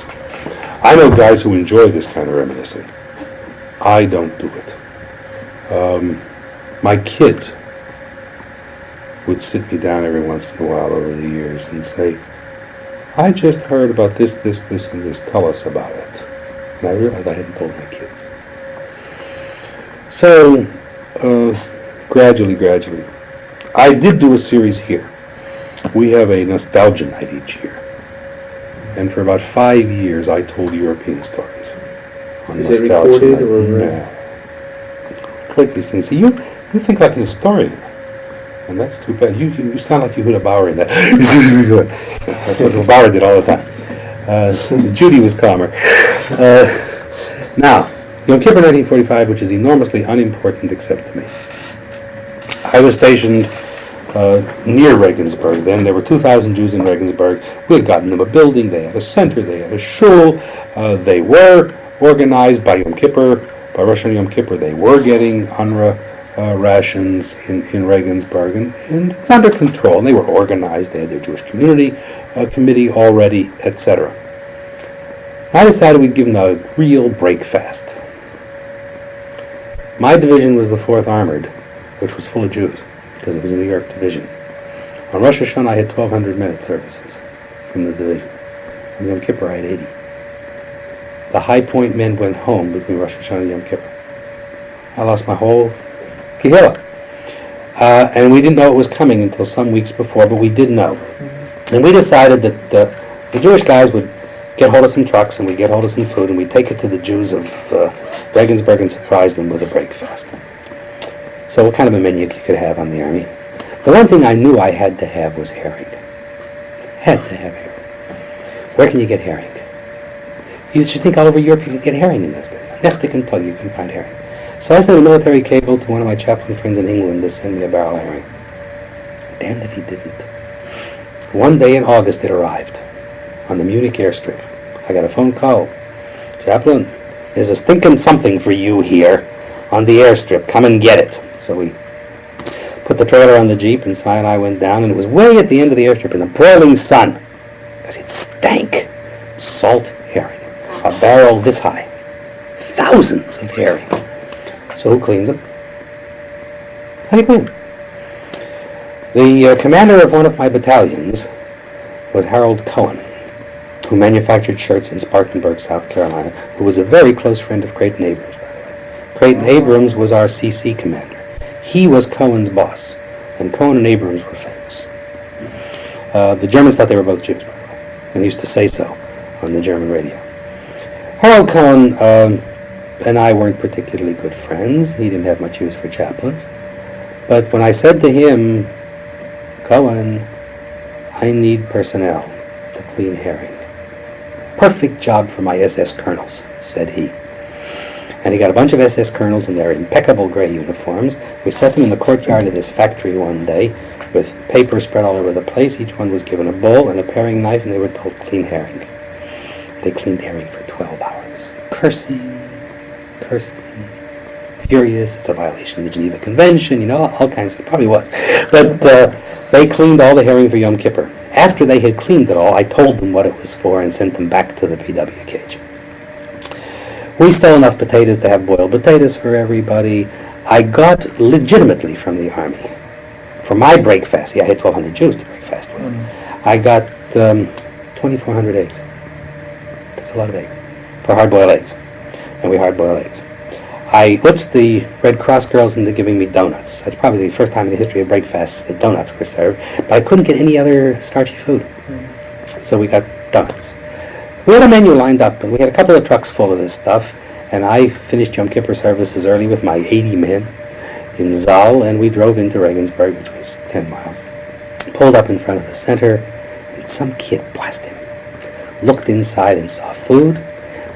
this. I know guys who enjoy this kind of reminiscing. I don't do it. My kids would sit me down every once in a while over the years and say, I just heard about this, and this. Tell us about it. And I realized I hadn't told my kids. So, gradually, I did do a series here. We have a nostalgia night each year. And for about 5 years, I told European stories. Is it recorded or? No. Collect these things. See, you think like an historian. And that's too bad. You sound like Yehuda Bauer in that. That's what Bauer did all the time. Judy was calmer. Now, Yom Kippur 1945, which is enormously unimportant except to me. I was stationed near Regensburg then. There were 2,000 Jews in Regensburg. We had gotten them a building. They had a center. They had a shul. They were organized by Yom Kippur. By Rosh Hashanah Yom Kippur, they were getting UNRWA rations in Regensburg, and it was under control. And they were organized. They had their Jewish community committee already, etc. I decided we'd give them a real break fast. My division was the 4th Armored, which was full of Jews, because it was a New York division. On Rosh Hashanah, I had 1,200 minute services from the division. On Yom Kippur, I had 80. The high point men went home between Rosh Hashanah and Yom Kippur. I lost my whole kehillah. And we didn't know it was coming until some weeks before, but we did know. And we decided that the Jewish guys would get hold of some trucks, and we'd get hold of some food, and we'd take it to the Jews of Regensburg and surprise them with a break fast. So what kind of a menu you could have on the army? The one thing I knew I had to have was herring. Had to have herring. Where can you get herring? You should think all over Europe you could get herring in those days. Nechtik and Tug, you can find herring. So I sent a military cable to one of my chaplain friends in England to send me a barrel of herring. Damned if he didn't. One day in August it arrived on the Munich airstrip. I got a phone call. Chaplain, there's a stinking something for you here on the airstrip. Come and get it. So we put the trailer on the Jeep, and Si and I went down, and it was way at the end of the airstrip in the broiling sun, because it stank. Salt herring. A barrel this high. Thousands of herring. So who cleans them? How do you clean them? The commander of one of my battalions was Harold Cohen, who manufactured shirts in Spartanburg, South Carolina, who was a very close friend of Creighton Abrams, by the way. Creighton Abrams was our CC commander. He was Cohen's boss, and Cohen and Abrams were famous. The Germans thought they were both Jews, by the way, and used to say so on the German radio. Harold Cohen and I weren't particularly good friends. He didn't have much use for chaplains. But when I said to him, Cohen, I need personnel to clean herring. Perfect job for my SS colonels, said he. And he got a bunch of SS colonels in their impeccable gray uniforms. We set them in the courtyard of this factory one day with paper spread all over the place. Each one was given a bowl and a paring knife, and they were told clean herring. They cleaned herring for 12 hours. Cursing, furious. It's a violation of the Geneva Convention, all kinds of, it probably was. But they cleaned all the herring for Yom Kippur. After they had cleaned it all, I told them what it was for and sent them back to the PW cage. We stole enough potatoes to have boiled potatoes for everybody. I got legitimately from the army, for my break fast, I had 1,200 Jews to break fast with, I got 2,400 eggs. That's a lot of eggs, for hard-boiled eggs. And we hard-boiled eggs. I whipped the Red Cross girls into giving me donuts. That's probably the first time in the history of break fasts that donuts were served. But I couldn't get any other starchy food. So we got donuts. We had a menu lined up, and we had a couple of trucks full of this stuff. And I finished Yom Kippur services early with my 80 men in Zal, and we drove into Regensburg, which was 10 miles. Pulled up in front of the center, and some kid, blast him, looked inside and saw food,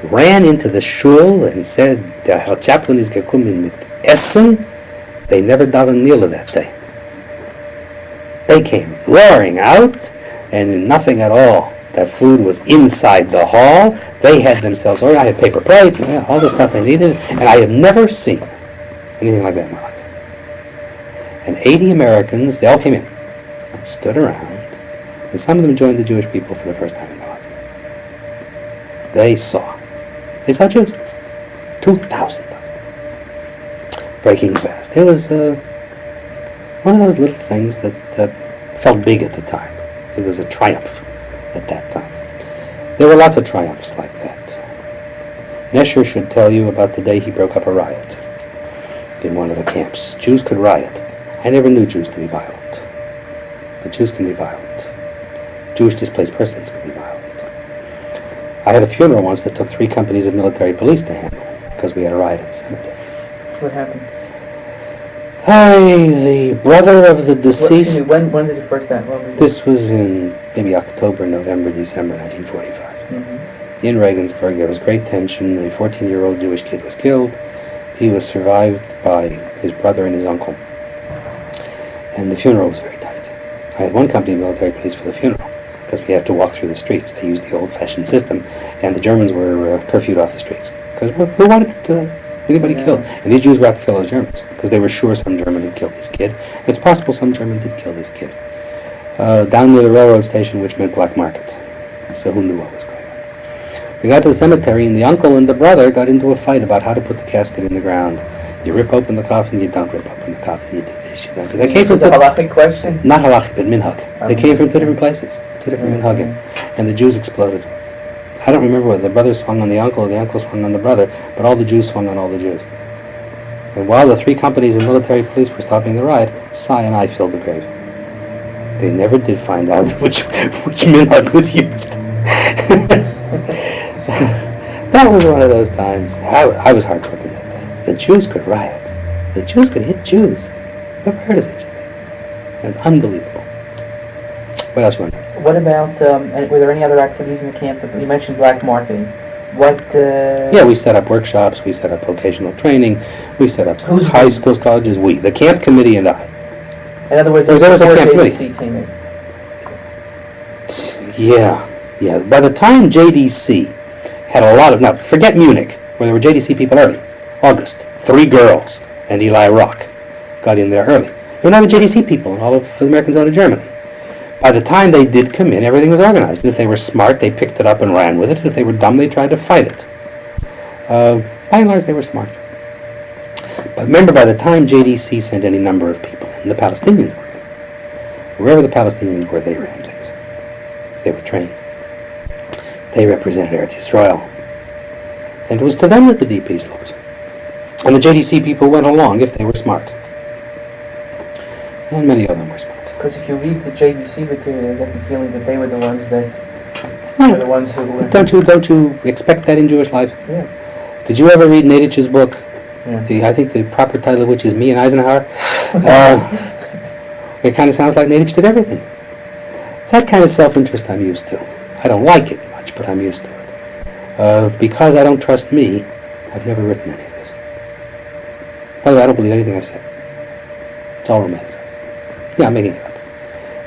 ran into the shul and said, "Der Herr Chaplain ist gekommen mit Essen." They never davened Nila that day. They came roaring out, and nothing at all. That food was inside the hall. They had themselves ordered. I had paper plates and all the stuff they needed, and I have never seen anything like that in my life. And 80 Americans, they all came in, stood around, and some of them joined the Jewish people for the first time in their life. They saw Jews. 2,000 breaking fast. It was one of those little things that felt big at the time. It was a triumph at that time. There were lots of triumphs like that. Naaser should tell you about the day he broke up a riot in one of the camps. Jews could riot. I never knew Jews to be violent. But Jews can be violent. Jewish displaced persons can be violent. I had a funeral once that took 3 companies of military police to handle because we had a riot at the cemetery. What happened? The brother of the deceased... When did it first happen? This was in maybe October, November, December 1945. Mm-hmm. In Regensburg, there was great tension. A 14-year-old Jewish kid was killed. He was survived by his brother and his uncle. And the funeral was very tight. I had one company of military police for the funeral because we had to walk through the streets. They used the old-fashioned system, and the Germans were curfewed off the streets because who wanted anybody killed? And these Jews were out to kill those Germans because they were sure some German had killed this kid. It's possible some German did kill this kid. Down near the railroad station, which meant black market. So who knew what was going on? We got to the cemetery, and the uncle and the brother got into a fight about how to put the casket in the ground. You rip open the coffin, you don't rip open the coffin, you do this, you don't do that. This was a halachic question? Not halachic, but minhag. They came from 2 different places, 2 different minhagim. And the Jews exploded. I don't remember whether the brother swung on the uncle or the uncle swung on the brother, but all the Jews swung on all the Jews. And while the 3 companies of military police were stopping the riot, Cy and I filled the grave. They never did find out which minhag was used. That was one of those times. I was heartbroken that day. The Jews could riot. The Jews could hit Jews. Never heard of such a thing. It was unbelievable. What else you want to know? What about, were there any other activities in the camp? You mentioned black marketing. What? Yeah, we set up workshops. We set up vocational training. We set up high schools, colleges. We, the camp committee, and I. In other words, there was a camp committee. JDC came in. Yeah. By the time JDC had a lot of, now forget Munich, where there were JDC people early. August, 3 girls and Eli Rock got in there early. There were not the JDC people in all of the American zone of Germany. By the time they did come in, everything was organized. And if they were smart, they picked it up and ran with it. And if they were dumb, they tried to fight it. By and large, they were smart. But remember, by the time JDC sent any number of people in, the Palestinians were in. Wherever the Palestinians were, they ran things. They were trained. They represented Eretz Yisrael. And it was to them that the DPs looked. And the JDC people went along if they were smart. And many of them were smart. Because if you read the JDC material, you get the feeling that they were the ones that were the ones who were... Don't you expect that in Jewish life? Yeah. Did you ever read Nadich's book? Yeah. I think the proper title of which is Me and Eisenhower. It kind of sounds like Nadich did everything. That kind of self-interest I'm used to. I don't like it much, but I'm used to it. Because I don't trust me, I've never written any of this. By the way, I don't believe anything I've said. It's all romanticized. Yeah, I'm making it up.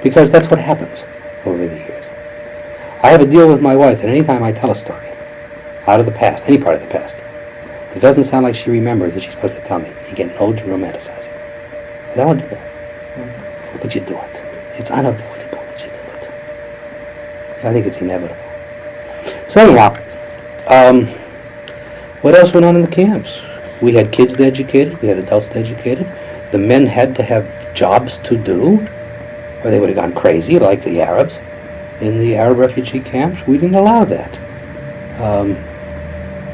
Because that's what happens over the years. I have a deal with my wife that any time I tell a story out of the past, any part of the past, it doesn't sound like she remembers that she's supposed to tell me. You get an ode to romanticize it. But I don't do that. Mm-hmm. But you do it. It's unavoidable that you do it. I think it's inevitable. So anyhow, what else went on in the camps? We had kids educated. We had adults educated. The men had to have jobs to do, or they would have gone crazy like the Arabs in the Arab refugee camps. We didn't allow that.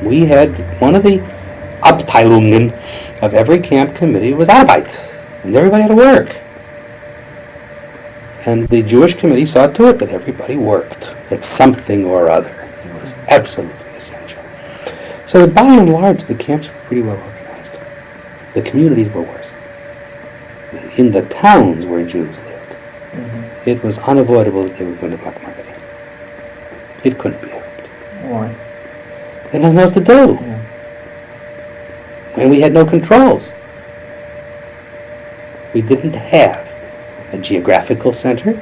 We had one of the Abteilungen of every camp committee was Arbeit, and everybody had to work. And the Jewish committee saw to it that everybody worked at something or other. It was absolutely essential. So by and large, the camps were pretty well organized. The communities were worse. In the towns where Jews lived, it was unavoidable that they were going to black marketing. It couldn't be helped. Why? They had nothing else to do. Yeah. And we had no controls. We didn't have a geographical center.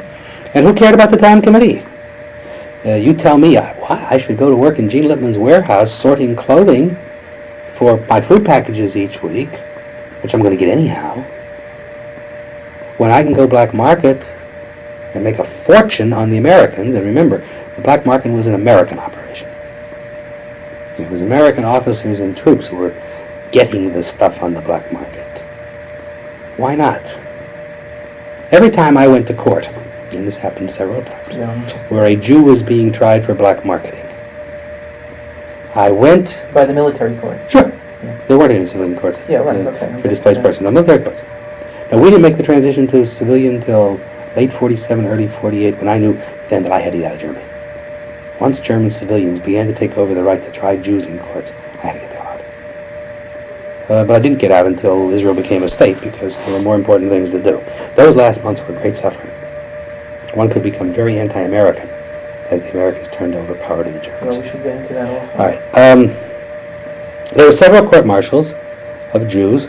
And who cared about the town committee? You tell me, I should go to work in Gene Lipman's warehouse sorting clothing for my food packages each week, which I'm going to get anyhow, when I can go black market and make a fortune on the Americans. And remember, the black market was an American operation. It was American officers and troops who were getting the stuff on the black market. Why not? Every time I went to court, and this happened several times, where a Jew was being tried for black marketing, I went... By the military court? Sure. Yeah. There weren't any civilian courts. Yeah, right, okay. For displaced persons. No, military courts. Now, we didn't make the transition to civilian until late 47, early 48, when I knew then that I had to get out of Germany. Once German civilians began to take over the right to try Jews in courts, I had to get the hell out. But I didn't get out until Israel became a state, because there were more important things to do. Those last months were great suffering. One could become very anti-American as the Americans turned over power to the Germans. Well, we should get into that also. All right. There were several court-martials of Jews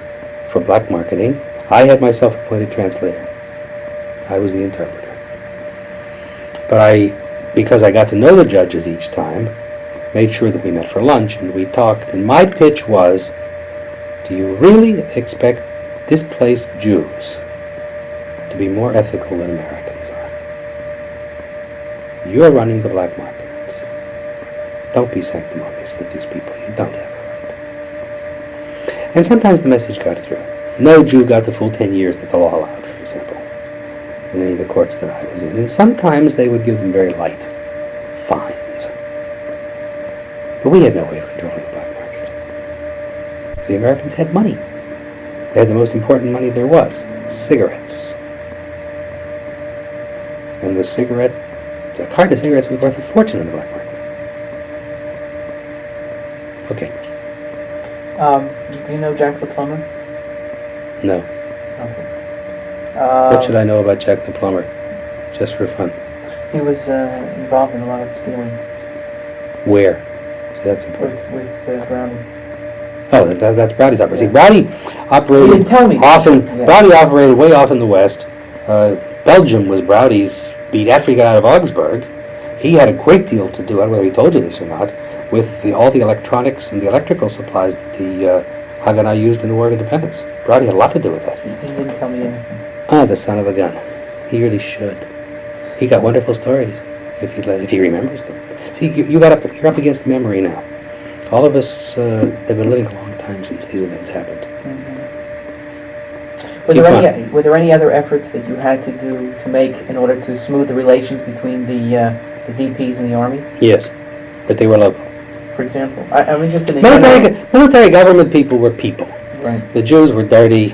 for black marketing. I had myself appointed translator. I was the interpreter. But because I got to know the judges each time, made sure that we met for lunch and we talked, and my pitch was, do you really expect displaced Jews to be more ethical than Americans are? You're running the black market. Don't be sanctimonious with these people. You don't have a right. And sometimes the message got through. No Jew got the full 10 years that the law allowed, for example, in any of the courts that I was in. And sometimes they would give them very light fines. But we had no way of controlling the black market. The Americans had money. They had the most important money there was, cigarettes. And a carton of cigarettes was worth a fortune in the black market. Okay. Do you know Jack the Plumber? No. Okay. What should I know about Jack the Plumber? Just for fun. He was involved in a lot of stealing. Where? So that's important. With Brownie. Oh, that's Browdy's operation. Yeah. See, Browdy operated He didn't tell me. Browdy operated way off in the west. Belgium was Browdy's beat after he got out of Augsburg. He had a great deal to do, I don't know whether he told you this or not, with all the electronics and the electrical supplies that the Haganah used in the War of Independence. Browdy had a lot to do with that. He didn't tell me anything. Ah, the son of a gun. He really should. He got wonderful stories, if he remembers them. See, you're up against memory now. All of us have been living a long time since these events happened. Mm-hmm. Were there any other efforts that you had to make in order to smooth the relations between the DPs and the army? Yes, but they were local. For example, I'm interested in... Military government people were people. Right. The Jews were dirty.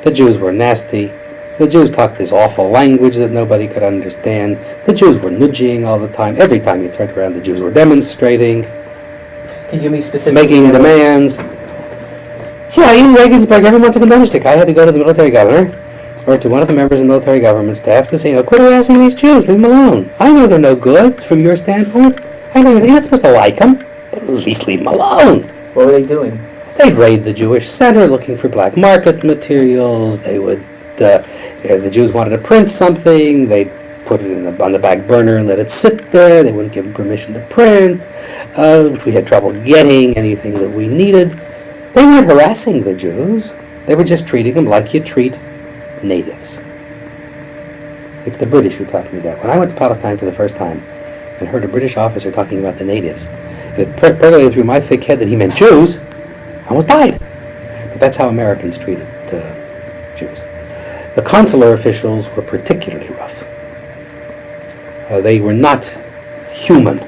The Jews were nasty. The Jews talked this awful language that nobody could understand. The Jews were nudging all the time. Every time you turned around, the Jews were demonstrating. Can you give me specific making demands. Yeah, in Regensburg, every month of the Donnerstag, I had to go to the military governor or to one of the members of the military government staff to say, quit harassing these Jews, leave them alone. I know they're no good from your standpoint. I know you're not supposed to like them, but at least leave them alone. What were they doing? They'd raid the Jewish center looking for black market materials. They would, the Jews wanted to print something, they'd put it on the back burner and let it sit there. They wouldn't give them permission to print. If we had trouble getting anything that we needed, they weren't harassing the Jews. They were just treating them like you treat natives. It's the British who taught me that. When I went to Palestine for the first time and heard a British officer talking about the natives, and it percolated through my thick head that he meant Jews, I almost died. But that's how Americans treated Jews. The consular officials were particularly rough. They were not human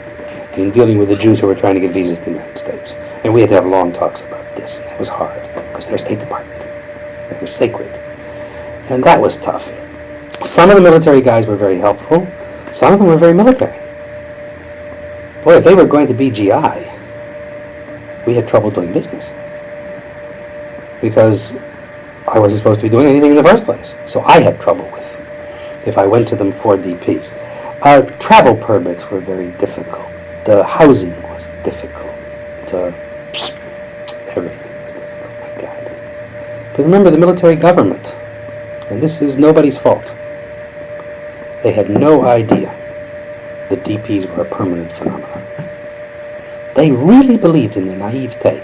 in dealing with the Jews who were trying to get visas to the United States. And we had to have long talks about this. That was hard, because they're State Department. They were sacred. And that was tough. Some of the military guys were very helpful. Some of them were very military. Boy, if they were going to be GI, we had trouble doing business. Because I wasn't supposed to be doing anything in the first place. So I had trouble with if I went to them for DPs. Travel permits were very difficult. The housing was difficult. Everything was difficult, my God. But remember, the military government, and this is nobody's fault, they had no idea that DPs were a permanent phenomenon. They really believed in their naivete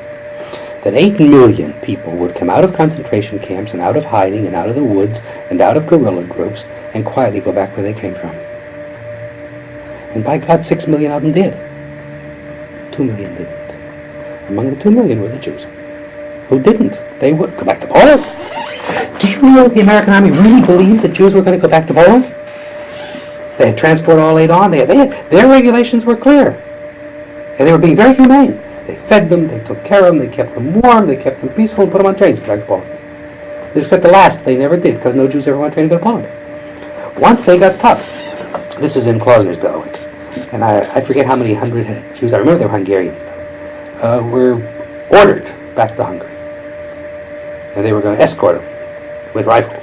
that 8 million people would come out of concentration camps and out of hiding and out of the woods and out of guerrilla groups and quietly go back where they came from. And by God, 6 million of them did. 2 million didn't. Among the 2 million were the Jews. Who didn't? They would go back to Poland. Do you know that the American army really believed that Jews were going to go back to Poland? They had transport all laid on. Their regulations were clear. And they were being very humane. They fed them, they took care of them, they kept them warm, they kept them peaceful, and put them on trains to go back to Poland. Except the last they never did, because no Jews ever went on train to go to Poland. Once they got tough, this is in Klausner's Belgium, and I forget how many hundred Jews, I remember they were Hungarians though, were ordered back to Hungary. And they were going to escort them with rifles.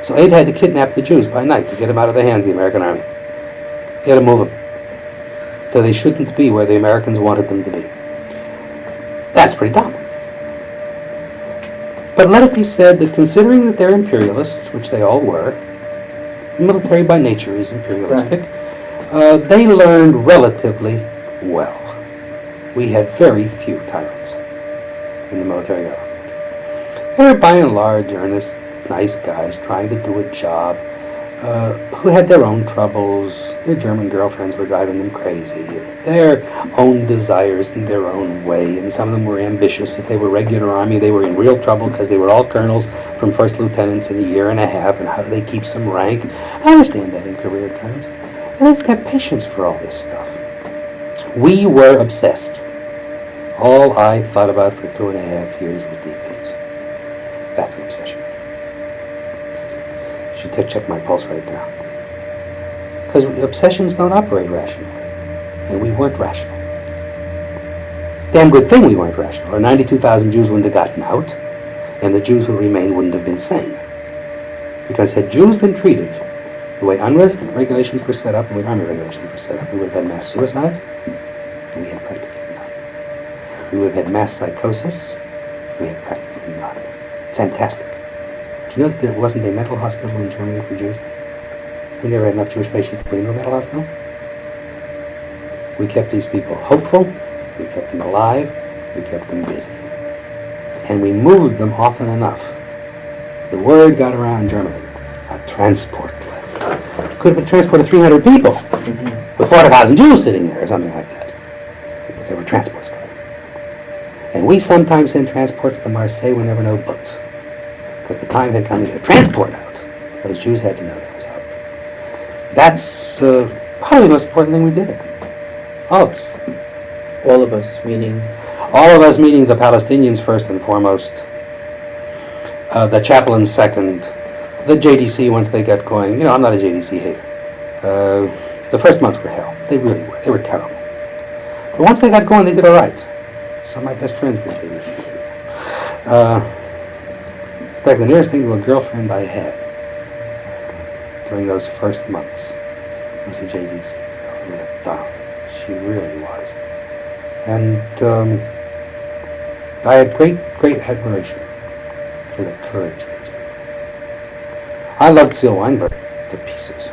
So Abe had to kidnap the Jews by night to get them out of the hands of the American army. He had to move them till they shouldn't be where the Americans wanted them to be. That's pretty dumb. But let it be said that considering that they're imperialists, which they all were, military by nature is imperialistic, they learned relatively well. We had very few tyrants in the military government. They were by and large earnest, nice guys trying to do a job, who had their own troubles. Their German girlfriends were driving them crazy, their own desires in their own way, and some of them were ambitious. If they were regular army, they were in real trouble because they were all colonels from first lieutenants in a year and a half, and how do they keep some rank? I understand that in career terms. And they just have patience for all this stuff. We were obsessed. All I thought about for 2.5 years was DPs. That's an obsession. You should check my pulse right now. Because obsessions don't operate rationally. And we weren't rational. Damn good thing we weren't rational, or 92,000 Jews wouldn't have gotten out, and the Jews who remained wouldn't have been sane. Because had Jews been treated the way UNRWA regulations were set up, the way Army regulations were set up, we would have had mass suicides, and we had practically none. We would have had mass psychosis, we had practically none. Fantastic. Do you know that there wasn't a mental hospital in Germany for Jews? We never had enough Jewish patients to put into a mental hospital. We kept these people hopeful, we kept them alive, we kept them busy. And we moved them often enough. The word got around Germany. A transport left. Could have been a transport of 300 people, with 40,000 Jews sitting there or something like that. But there were transports coming. And we sometimes send transports to Marseille when there were no boats. Because the time had come to get a transport out. Those Jews had to know there was help. That's probably the most important thing we did. All of us. All of us, meaning? All of us, meaning the Palestinians first and foremost, the chaplains second, the JDC once they got going. You know, I'm not a JDC hater. The first months were hell. They really were. They were terrible. But once they got going, they did all right. Some of my best friends were JDC haters. In fact, the nearest thing to a girlfriend I had during those first months was a JDC girl who had done. She really was. And I had great admiration for the courage of these people. I loved Seal Weinberg to pieces.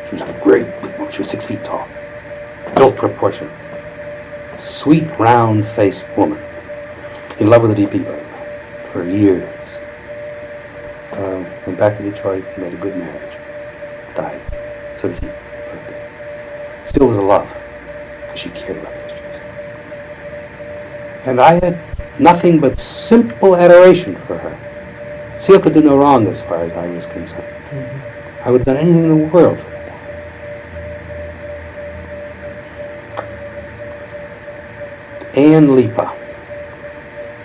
She was a great big woman. She was 6 feet tall, built proportion, sweet, round-faced woman, in love with the DP, by the way, for years. Went back to Detroit, made a good marriage, died. So did he. Still was a love, because she cared about those Jews. And I had nothing but simple adoration for her. Seal could do no wrong as far as I was concerned. I would have done anything in the world for that. Ann Lipa.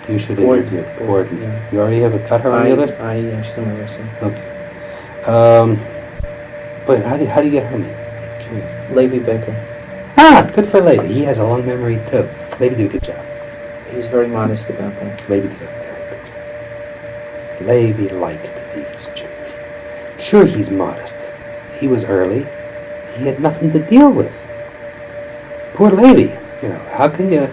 You should interview. Borden. Yeah. You already have cut her on your list? Yeah, she's on my list. Okay. But how do you get her name? Curious. Levi Becker. Ah, good for Levi. He has a long memory too. Levi did a good job. He's very modest about that. Levi did a very good job. Levi liked these Jews. Sure, he's modest. He was early. He had nothing to deal with. Poor Levi. You know, how can you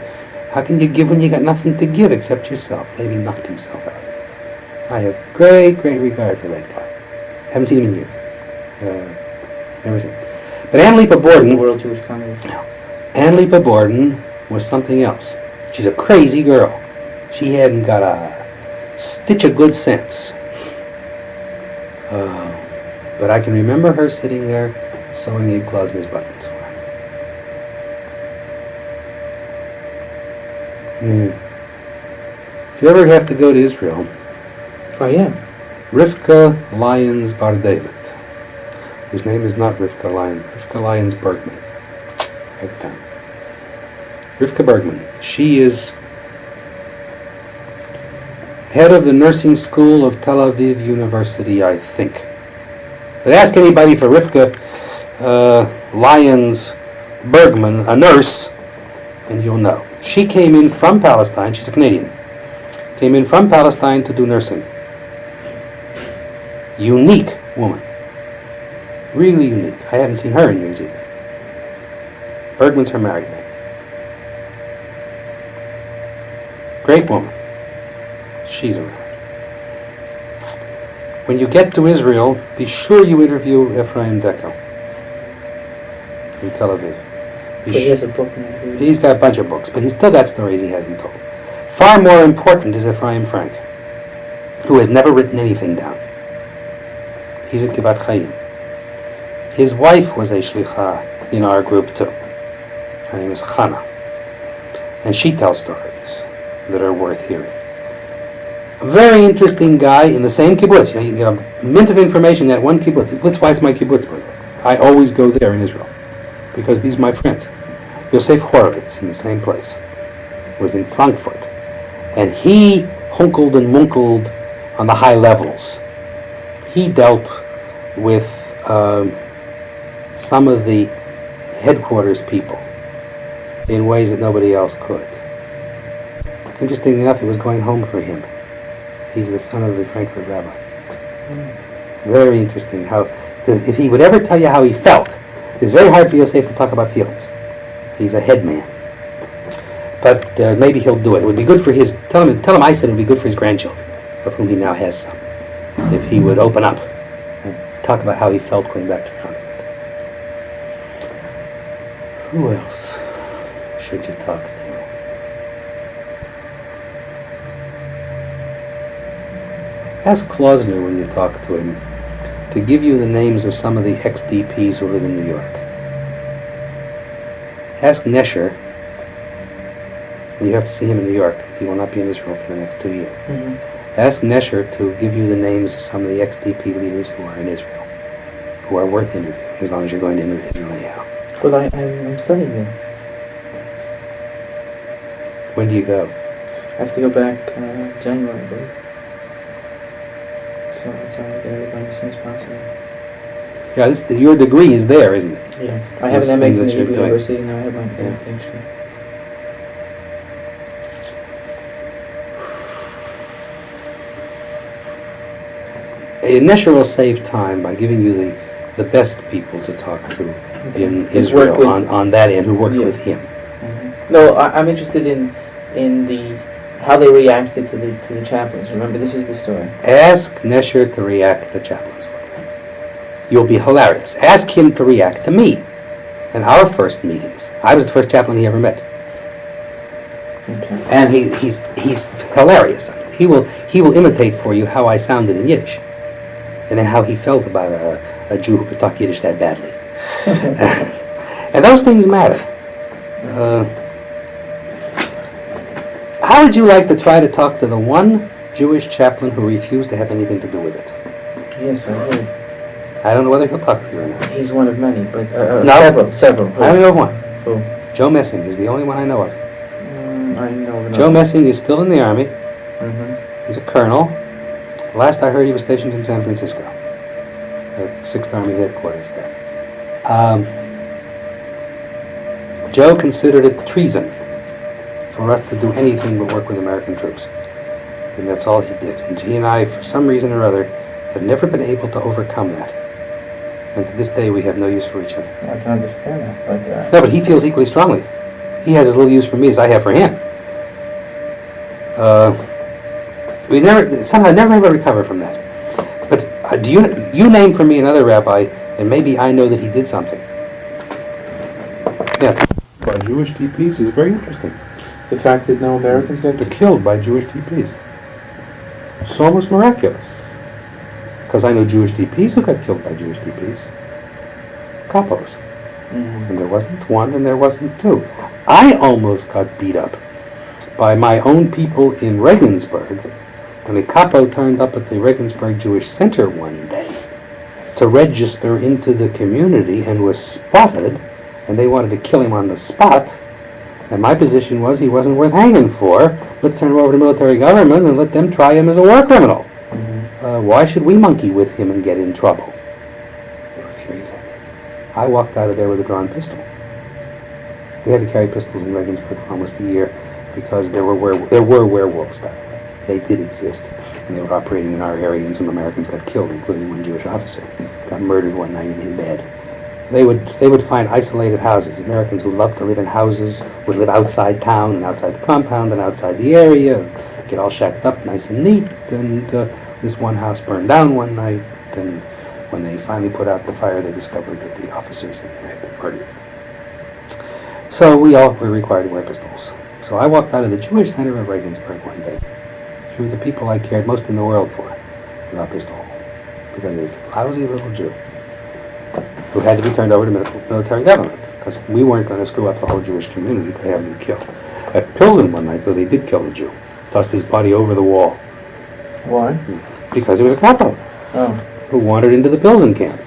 give when you got nothing to give except yourself? Levi knocked himself out. I have great regard for that guy. Haven't seen him in years. Never seen him. But Ann Lipa Borden... The World Jewish Congress. No. Ann Lipa Borden was something else. She's a crazy girl. She hadn't got a stitch of good sense. But I can remember her sitting there sewing Abe Klausner's buttons for If you ever have to go to Israel, I am. Rivka Lyons Bar David, whose name is not Rivka Lyons, Rivka Lyons Bergman. Right down. Rivka Bergman. She is head of the nursing school of Tel Aviv University, I think. But ask anybody for Rivka Lyons Bergman, a nurse, and you'll know. She came in from Palestine, she's a Canadian, came in from Palestine to do nursing. Unique woman. Really unique. I haven't seen her in years either. Bergman's her married name. Great woman. She's around. When you get to Israel, be sure you interview Ephraim Dekel in Tel Aviv. He has a book now. He's got a bunch of books, but he's still got stories he hasn't told. Far more important is Ephraim Frank, who has never written anything down. He's at Givat Chaim. His wife was a shlicha in our group too. Her name is Chana. And she tells stories that are worth hearing. A very interesting guy in the same kibbutz. You get a mint of information at one kibbutz. That's why it's my kibbutz, by the way. I always go there in Israel, because these are my friends. Yosef Horowitz, in the same place, was in Frankfurt. And he hunkled and munkled on the high levels. He dealt with some of the headquarters people in ways that nobody else could. Interestingly enough, it was going home for him. He's the son of the Frankfurt rabbi. Very interesting how, if he would ever tell you how he felt, it's very hard for Yosef to talk about feelings. He's a head man. But maybe he'll do it. It would be good for his, tell him I said it would be good for his grandchildren, of whom he now has some, if he would open up and talk about how he felt going back to Frankfurt. Who else should you talk to? Ask Klausner when you talk to him to give you the names of some of the ex-DPs who live in New York. Ask Nesher, and you have to see him in New York. He will not be in Israel for the next 2 years. Mm-hmm. Ask Nesher to give you the names of some of the ex-DP leaders who are in Israel, who are worth interviewing, as long as you're going to interview Israel anyhow. Well, I'm studying them. When do you go? I have to go back January, I believe. So it's all get everybody as soon as possible. Yeah, your degree is there, isn't it? Yeah. I have This an MA thing from that the you're doing. University, now I have my PhD. Nesher will save time by giving you the best people to talk to in Who's worked Israel with- on that end, who worked Yeah. with him. Mm-hmm. No, I'm interested in the how they reacted to the chaplains. Remember, this is the story. Ask Nesher to react to chaplains for you. You'll be hilarious. Ask him to react to me in our first meetings. I was the first chaplain he ever met. Okay. And he's hilarious. He will imitate for you how I sounded in Yiddish, and then how he felt about a Jew who could talk Yiddish that badly. And those things matter. How would you like to try to talk to the one Jewish chaplain who refused to have anything to do with it? Yes, I would. I don't know whether he'll talk to you or not. He's one of many, but No. several. I only know one. Who? Joe Messing is the only one I know of. I know. Joe Messing is still in the Army. Mm-hmm. He's a colonel. Last I heard, he was stationed in San Francisco, at 6th Army headquarters there. Joe considered it treason for us to do anything but work with American troops. And that's all he did. And he and I, for some reason or other, have never been able to overcome that. And to this day, we have no use for each other. I can understand that, but No, but he feels equally strongly. He has as little use for me as I have for him. We somehow never ever recover from that. But do you name for me another rabbi, and maybe I know that he did something. Yeah, by Jewish DPs is very interesting. the fact that no Americans got They're killed by Jewish DPs. It's almost miraculous. Because I know Jewish DPs who got killed by Jewish DPs. Capos. Mm-hmm. And there wasn't one and there wasn't two. I almost got beat up by my own people in Regensburg when a capo turned up at the Regensburg Jewish Center one day to register into the community and was spotted, and they wanted to kill him on the spot. And my position was he wasn't worth hanging for. Let's turn him over to military government and let them try him as a war criminal. Why should we monkey with him and get in trouble? They were furious at me. I walked out of there with a drawn pistol. We had to carry pistols in Regensburg for almost a year because there were werewolves, by the way. They did exist, and they were operating in our area, and some Americans got killed, including one Jewish officer. Got murdered one night in his bed. They would find isolated houses. Americans who loved to live in houses would live outside town and outside the compound and outside the area, and get all shacked up nice and neat. And this one house burned down one night, and when they finally put out the fire, they discovered that the officers had been murdered. So we all were required to wear pistols. So I walked out of the Jewish Center of Regensburg one day. She was the people I cared most in the world for, without pistol, because of this lousy little Jew who had to be turned over to military government, because we weren't going to screw up the whole Jewish community by having him killed. At Pilsen one night, though, they did kill the Jew, tossed his body over the wall. Why? Because he was a capo who wandered into the Pilsen camp.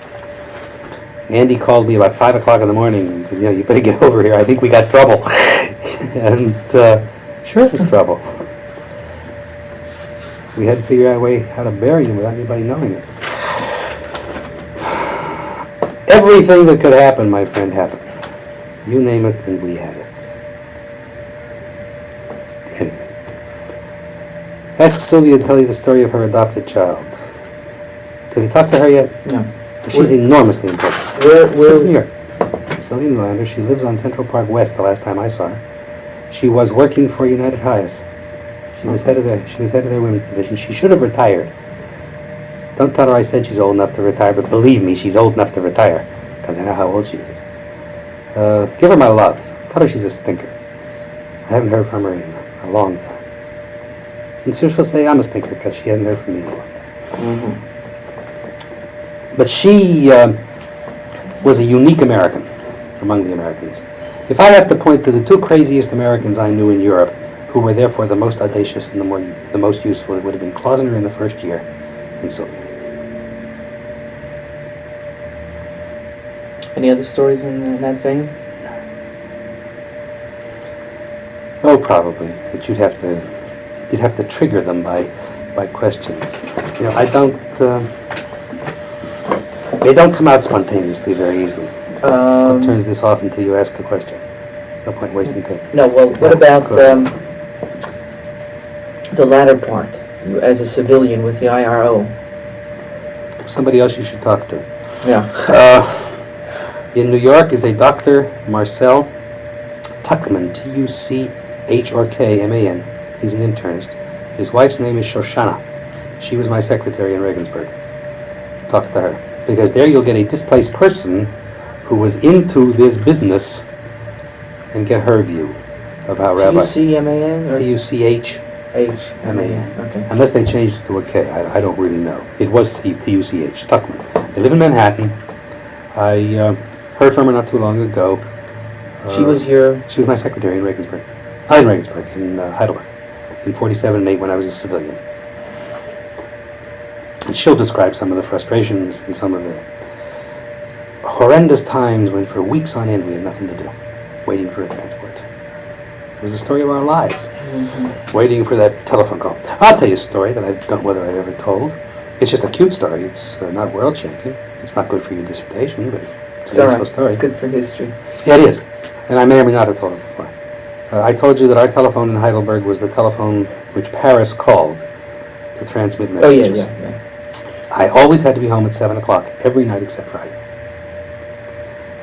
Andy called me about 5 o'clock in the morning and said, you better get over here, I think we got trouble. And sure it was trouble. We had to figure out a way how to bury him without anybody knowing it. Everything that could happen, my friend, happened. You name it, and we had it. Anyway. Ask Sylvia to tell you the story of her adopted child. Have you talked to her yet? No. She's enormously important. Where? She's in New York. Sylvia Nylander. She lives on Central Park West the last time I saw her. She was working for United Highs. She was head of their women's division. She should have retired. Don't tell her I said she's old enough to retire, but believe me, she's old enough to retire, because I know how old she is. Give her my love. Tell her she's a stinker. I haven't heard from her in a long time. And so she'll say I'm a stinker, because she hasn't heard from me in a long time. Mm-hmm. But she was a unique American among the Americans. If I have to point to the two craziest Americans I knew in Europe, who were therefore the most audacious and the most useful, it would have been Klausner in the first year and Sylvia. Any other stories in that vein? Oh, probably, but you'd have to trigger them by questions. They don't come out spontaneously very easily. It turns this off until you ask a question. There's no point wasting time. No, well, what about the latter part, as a civilian with the IRO? Somebody else you should talk to. Yeah. In New York is a Dr. Marcel Tuckman, Tuchorkman. He's an internist. His wife's name is Shoshana. She was my secretary in Regensburg. Talk to her. Because there you'll get a displaced person who was into this business and get her view of how Rabbi... T-U-C-M-A-N? Or T-U-C-H-M-A-N. Okay. Unless they changed it to a K. I don't really know. It was T-U-C-H, Tuckman. They live in Manhattan. I heard from her not too long ago. She was my secretary in Regensburg. In Regensburg, in Heidelberg. In 47 and 8 when I was a civilian. And she'll describe some of the frustrations and some of the horrendous times when for weeks on end we had nothing to do, waiting for a transport. It was the story of our lives, waiting for that telephone call. I'll tell you a story that I don't know whether I've ever told. It's just a cute story. It's not world-shaking. It's not good for your dissertation, but it's a useful story. It's good for history. Yeah, it is. And I may or may not have told it before. I told you that our telephone in Heidelberg was the telephone which Paris called to transmit messages. Oh, yeah. I always had to be home at 7 o'clock every night except Friday.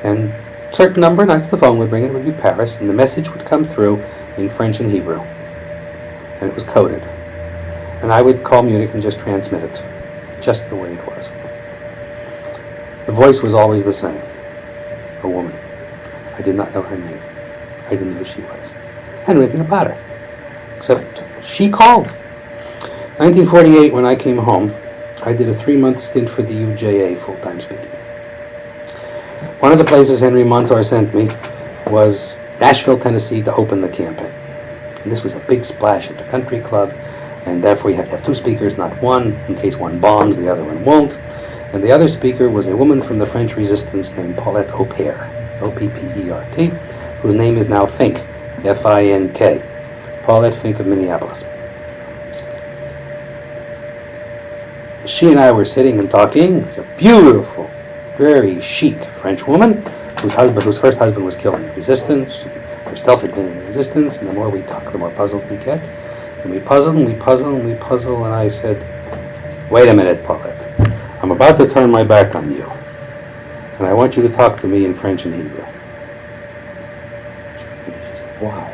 And a certain number of nights the phone would ring and it would be Paris, and the message would come through in French and Hebrew. And it was coded. And I would call Munich and just transmit it, just the way it was. The voice was always the same. A woman. I did not know her name. I didn't know who she was. I didn't know anything about her. Except she called. 1948, when I came home, I did a 3-month stint for the UJA, full-time speaking. One of the places Henry Montour sent me was Nashville, Tennessee, to open the campaign. And this was a big splash at the country club, and therefore you have to have two speakers, not one, in case one bombs, the other one won't. And the other speaker was a woman from the French resistance named Paulette Opert, O-P-P-E-R-T, whose name is now Fink, F-I-N-K, Paulette Fink of Minneapolis. She and I were sitting and talking. She's a beautiful, very chic French woman whose first husband was killed in resistance, herself had been in resistance, and the more we talk, the more puzzled we get. And we puzzle and we puzzle and we puzzle, and I said, wait a minute, Paulette. I'm about to turn my back on you, and I want you to talk to me in French and Hebrew. She said, why?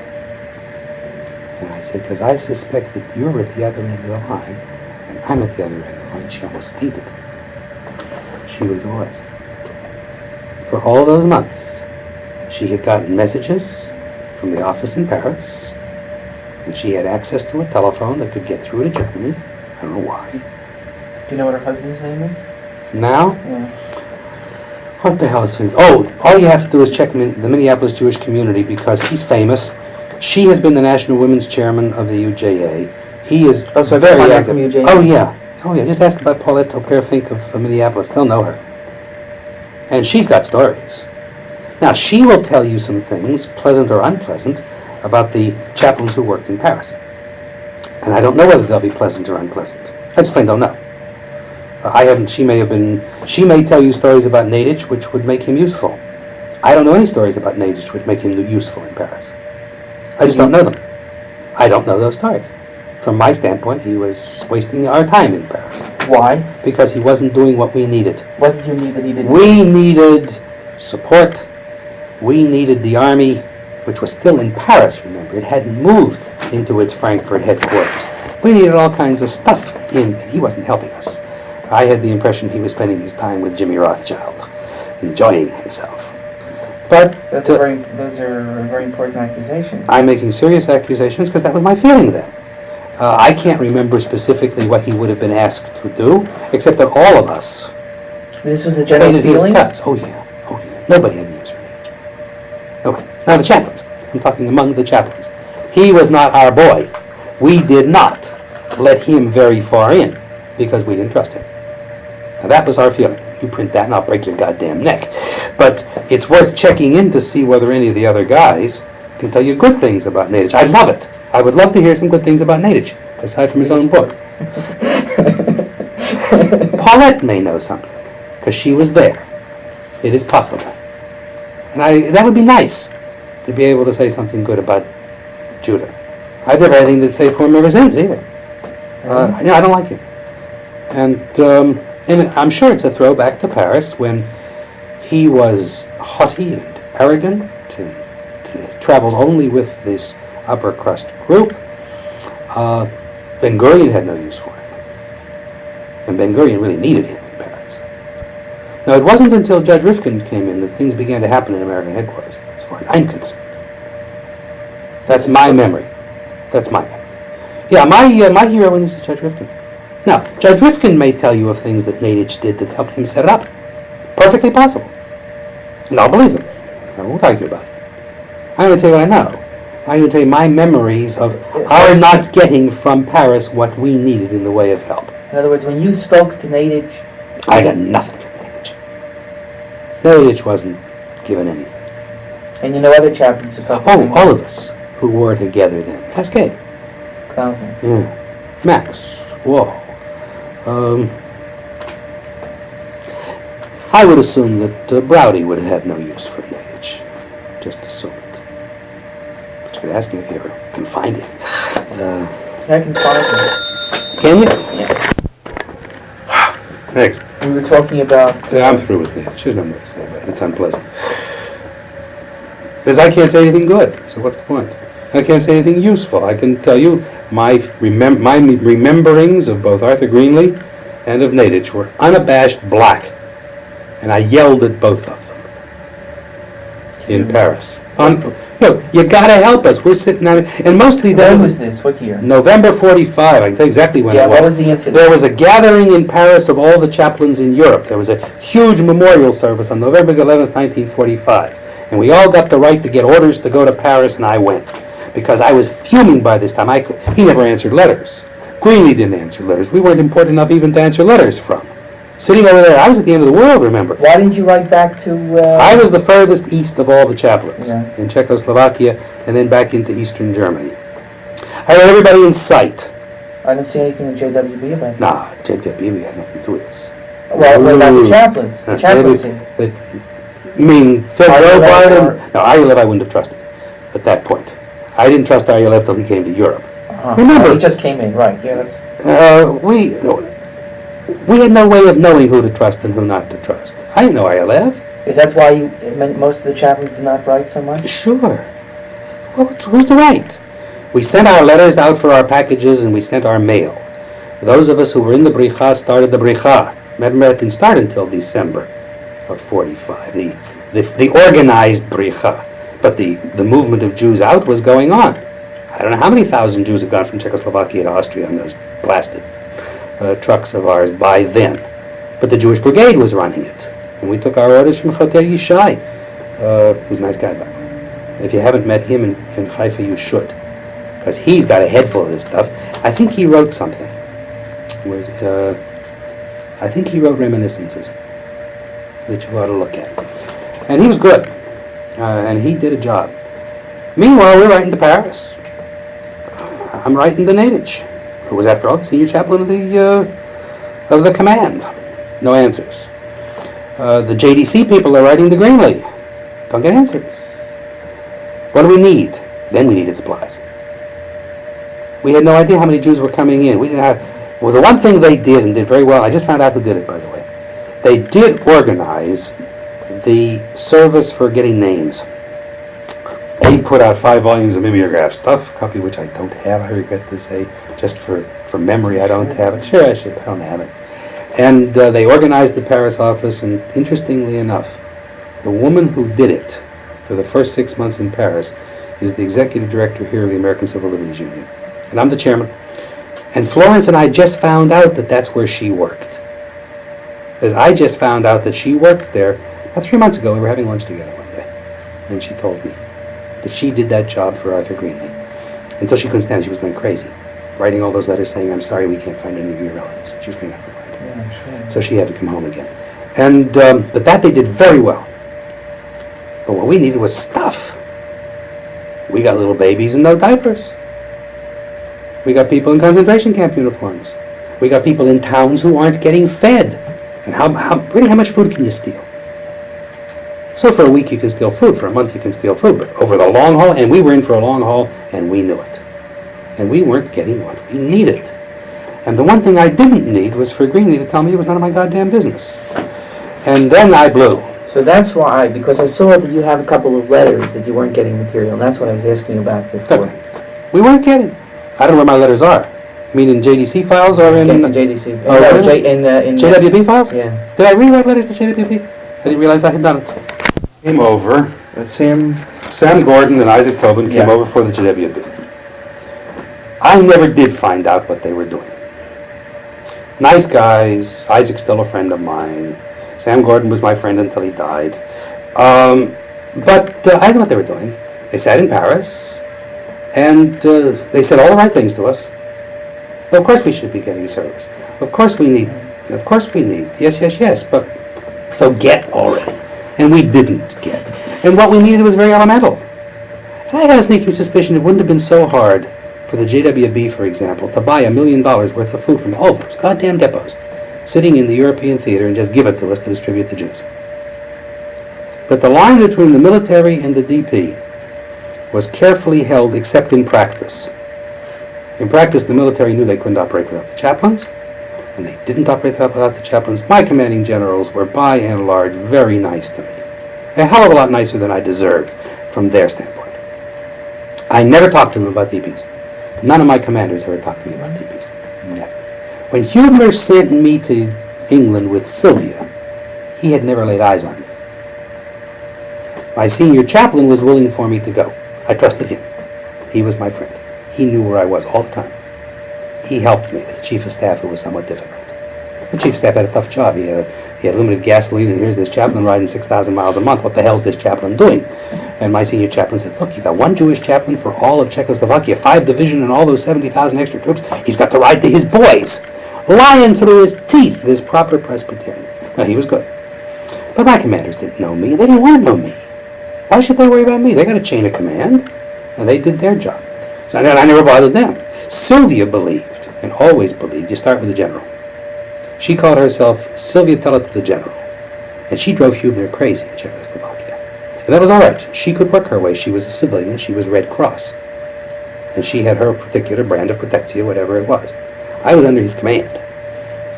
And I said, because I suspect that you're at the other end of the line, and I'm at the other end of the line. She almost fainted. She was the voice. For all those months, she had gotten messages from the office in Paris, and she had access to a telephone that could get through to Germany. I don't know why. Do you know what her husband's name is? Now? Yeah. What the hell is famous? Oh, all you have to do is check the Minneapolis Jewish community because he's famous. She has been the National Women's Chairman of the UJA. He is very active. From UJA? Oh yeah. Just ask about Paulette Opert Fink of Minneapolis. They'll know her. And she's got stories. Now, she will tell you some things, pleasant or unpleasant, about the chaplains who worked in Paris. And I don't know whether they'll be pleasant or unpleasant. I just plain don't know. She may tell you stories about Nadich which would make him useful. I don't know any stories about Nadich which would make him useful in Paris. I just don't know them. I don't know those stories. From my standpoint, he was wasting our time in Paris. Why? Because he wasn't doing what we needed. What did you need that he didn't? We needed support. We needed the army, which was still in Paris, remember. It hadn't moved into its Frankfurt headquarters. We needed all kinds of stuff in, and he wasn't helping us. I had the impression he was spending his time with Jimmy Rothschild, enjoying himself. But those are very important accusations. I'm making serious accusations because that was my feeling then. I can't remember specifically what he would have been asked to do, except that all of us This was the general hated feeling? his guts. Oh yeah. Nobody had use for him. Nobody. Now the chaplains. I'm talking among the chaplains. He was not our boy. We did not let him very far in because we didn't trust him. Now that was our feeling. You print that and I'll break your goddamn neck. But it's worth checking in to see whether any of the other guys can tell you good things about Nadich. I love it. I would love to hear some good things about Nadich, aside from his own book. Paulette may know something, because she was there. It is possible. And that would be nice, to be able to say something good about Judah. I've never had anything to say for him ever since, either. I don't like him. And I'm sure it's a throwback to Paris, when he was haughty and arrogant, and traveled only with this upper crust group. Ben-Gurion had no use for him. And Ben-Gurion really needed him in Paris. Now, it wasn't until Judge Rifkin came in that things began to happen in American headquarters, as far as I'm concerned. That's my memory. That's my memory. Yeah, my hero is Judge Rifkin. Now, Judge Rifkin may tell you of things that Nadich did that helped him set it up. Perfectly possible. And I'll believe them. I won't argue about it. I'm going to tell you what I know. I'm going to tell you my memories of our not getting from Paris what we needed in the way of help. In other words, when you spoke to Nadich... I got nothing from Nadich. Nadich wasn't given anything. And you know other chaplains who felt the same way? All of us who were together then. Ask Abe. Thousand. Yeah. Max. Whoa. I would assume that Browdy would have had no use for Nadich. Just assume it. But you could ask him if you ever can find him. I can find him. Can you? Yeah. Next. We were talking about... I'm through with Nadich. There's no more to say about it. It's unpleasant. Because I can't say anything good, so what's the point? I can't say anything useful. I can tell you my rememberings of both Arthur Greenlee and of Nadich were unabashed black. And I yelled at both of them in Paris. You gotta help us. We're sitting down, and mostly then... When was this? What year? November 45. I can tell you exactly when it was. Yeah, what was the incident? There was a gathering in Paris of all the chaplains in Europe. There was a huge memorial service on November 11th, 1945. And we all got the right to get orders to go to Paris, and I went. because I was fuming by this time. He never answered letters. Greenlee didn't answer letters. We weren't important enough even to answer letters from. Sitting over there, I was at the end of the world, remember. Why didn't you write back to... I was the furthest east of all the chaplains, Yeah. in Czechoslovakia and then back into Eastern Germany. I had everybody in sight. I didn't see anything in JWB about that. Nah, JWB had nothing to do with this. Well, what about the chaplains? The Uh, chaplaincy? You mean Phil Arya Lev Biden? or- No, Arya Lev I wouldn't have trusted at that point. I didn't trust Arya Lev till he came to Europe. Uh-huh. Remember- He just came in, right. Yeah, that's... We had no way of knowing who to trust and who not to trust. I didn't know Arya Lev. Is that why most of the chaplains did not write so much? Sure. Well, who's to write? We sent our letters out for our packages and we sent our mail. Those of us who were in the Bricha started the Bricha. Remember, it didn't start until December of 45, the organized Bricha. But the movement of Jews out was going on. I don't know how many thousand Jews had gone from Czechoslovakia to Austria on those blasted trucks of ours by then. But the Jewish Brigade was running it. And we took our orders from Choter Yishai, who's a nice guy, by the way. If you haven't met him in Haifa, you should. Because he's got a head full of this stuff. I think he wrote something. I think he wrote reminiscences that you ought to look at. And he was good. And he did a job. Meanwhile, we're writing to Paris. I'm writing to Nadich, who was, after all, the senior chaplain of the command. No answers. The JDC people are writing to Greenlee. Don't get answers. What do we need? Then we needed supplies. We had no idea how many Jews were coming in. We didn't have... Well, the one thing they did, and did very well, I just found out who did it, by the way. They did organize the service for getting names. They put out 5 volumes of mimeograph stuff, a copy which I don't have, I regret to say. Just for memory, I don't have it. Sure, I should, I don't have it. And they organized the Paris office, and interestingly enough, the woman who did it for the first 6 months in Paris is the executive director here of the American Civil Liberties Union. And I'm the chairman. And Florence and I just found out that that's where she worked. As I just found out that she worked there about 3 months ago. We were having lunch together one day, and she told me that she did that job for Arthur Greenlee until she couldn't stand it. She was going crazy, writing all those letters saying, "I'm sorry, we can't find any of your relatives." She was going out of her mind. Yeah, I'm sure. So she had to come home again. And but that they did very well. But what we needed was stuff. We got little babies in no diapers. We got people in concentration camp uniforms. We got people in towns who aren't getting fed. And how much food can you steal? So for a week you can steal food, for a month you can steal food, but over the long haul, and we were in for a long haul, and we knew it. And we weren't getting what we needed. And the one thing I didn't need was for Greenlee to tell me it was none of my goddamn business. And then I blew. So that's why, because I saw that you have a couple of letters that you weren't getting material, and that's what I was asking you about before. Okay. We weren't getting. I don't know where my letters are. You mean in JDC files or in... In JDC. Oh, really? in JWB files? Yeah. Did I rewrite letters to JWB? I didn't realize I had done it. Came over. Sam Gordon and Isaac Tobin came over for the JWB. I never did find out what they were doing. Nice guys. Isaac's still a friend of mine. Sam Gordon was my friend until he died. But I didn't know what they were doing. They sat in Paris, and they said all the right things to us. Well, of course we should be getting service. Of course we need. Yes, but so get already. And we didn't get. And what we needed was very elemental. And I got a sneaking suspicion it wouldn't have been so hard for the JWB, for example, to buy $1 million worth of food from all those goddamn depots sitting in the European theater and just give it to us to distribute to Jews. But the line between the military and the DP was carefully held, except in practice. In practice, the military knew they couldn't operate without the chaplains, and they didn't operate without the chaplains. My commanding generals were, by and large, very nice to me. A hell of a lot nicer than I deserved from their standpoint. I never talked to them about DPs. None of my commanders ever talked to me about DPs. Never. When Huebner sent me to England with Sylvia, he had never laid eyes on me. My senior chaplain was willing for me to go. I trusted him. He was my friend. He knew where I was all the time. He helped me, the chief of staff, who was somewhat difficult. The chief of staff had a tough job. He had limited gasoline, and here's this chaplain riding 6,000 miles a month. What the hell's this chaplain doing? And my senior chaplain said, look, you got one Jewish chaplain for all of Czechoslovakia, 5 division and all those 70,000 extra troops. He's got to ride to his boys, lying through his teeth, this proper Presbyterian. Now, he was good. But my commanders didn't know me. They didn't want to know me. Why should they worry about me? They got a chain of command, and they did their job. So I never bothered them. Sylvia believed, and always believed, you start with the general. She called herself Sylvia Tell It to the General. And she drove Hubner crazy in Czechoslovakia. And that was all right. She could work her way. She was a civilian. She was Red Cross. And she had her particular brand of protectia, whatever it was. I was under his command.